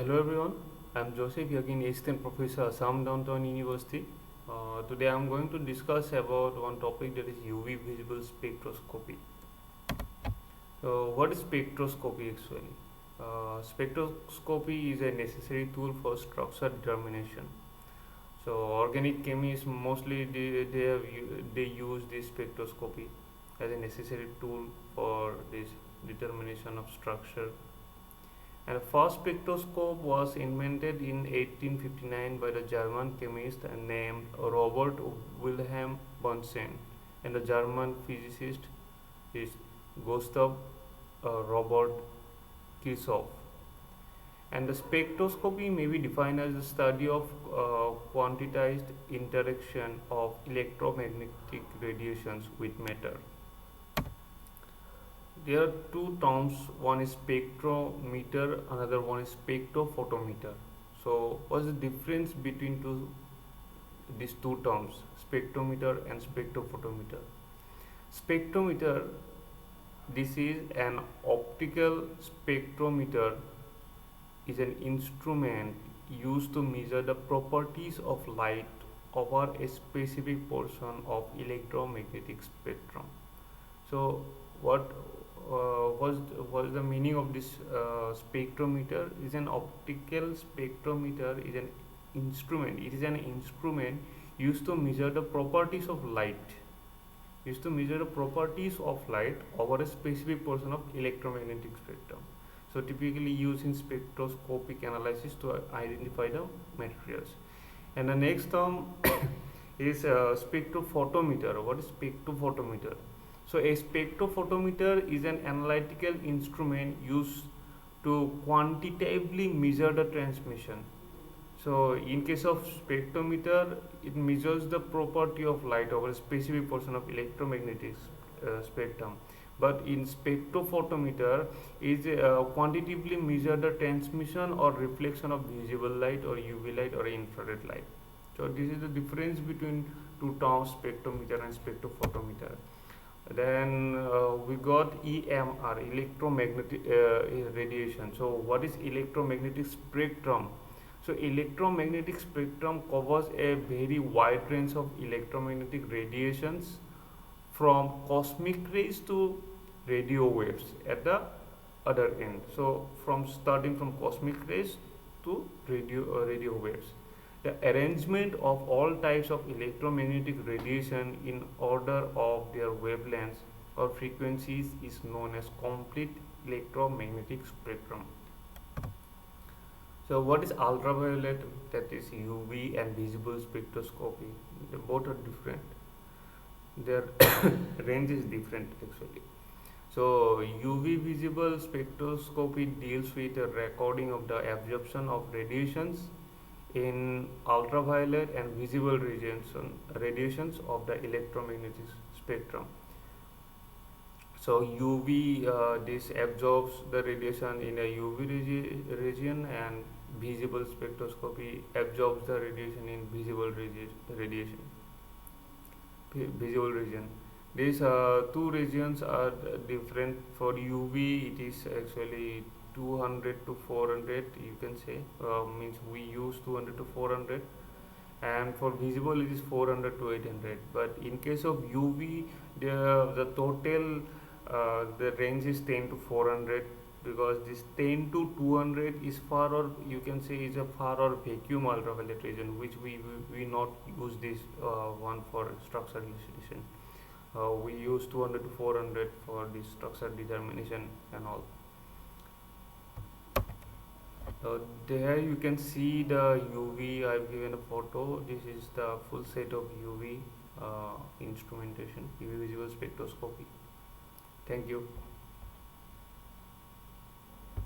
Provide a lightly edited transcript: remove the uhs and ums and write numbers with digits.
Hello everyone, I'm Joseph, again assistant professor Assam Downtown University. Today I'm going to discuss about one topic, that is UV visible spectroscopy. So what is spectroscopy actually? Spectroscopy is a necessary tool for structure determination. So organic chemists mostly they use this spectroscopy as a necessary tool for this determination of structure. And the first spectroscope was invented in 1859 by the German chemist named Robert Wilhelm Bunsen, and the German physicist is Gustav Robert Kirchhoff. And the spectroscopy may be defined as the study of quantized interaction of electromagnetic radiations with matter. There are two terms, one is spectrometer, another one is spectrophotometer. So what's the difference between these two terms, spectrometer and spectrophotometer? Spectrometer, this is an optical spectrometer, is an instrument used to measure the properties of light over a specific portion of electromagnetic spectrum. So what was the meaning of this spectrometer? Is an optical spectrometer is an instrument. It is an instrument used to measure the properties of light. Used to measure the properties of light over a specific portion of electromagnetic spectrum. So typically used in spectroscopic analysis to identify the materials. And the next term is spectrophotometer. What is spectrophotometer? So a spectrophotometer is an analytical instrument used to quantitatively measure the transmission. So in case of spectrometer, it measures the property of light over a specific portion of electromagnetic spectrum. But in spectrophotometer is quantitatively measure the transmission or reflection of visible light or UV light or infrared light. So this is the difference between two terms, spectrometer and spectrophotometer. Then we got EMR, electromagnetic radiation. So what is electromagnetic spectrum? So electromagnetic spectrum covers a very wide range of electromagnetic radiations, from cosmic rays to radio waves at the other end. So from starting from cosmic rays to radio waves. The arrangement of all types of electromagnetic radiation in order of their wavelengths or frequencies is known as complete electromagnetic spectrum. So what is ultraviolet? That is UV and visible spectroscopy. They both are different. Their range is different actually. So UV visible spectroscopy deals with a recording of the absorption of radiations in ultraviolet and visible radiations of the electromagnetic spectrum. So UV this absorbs the radiation in a UV region, and visible spectroscopy absorbs the radiation in visible region. These two regions are different. For UV, it is actually 200 to 400, you can say, means we use 200 to 400, and for visible it is 400 to 800. But in case of UV, the total the range is 10 to 400, because this 10 to 200 is far, or you can say is a far or vacuum ultraviolet region, which we not use this one for structure elucidation. We use 200 to 400 for this structure determination and all. There you can see the UV. I've given a photo. This is the full set of UV instrumentation, UV visible spectroscopy. Thank you.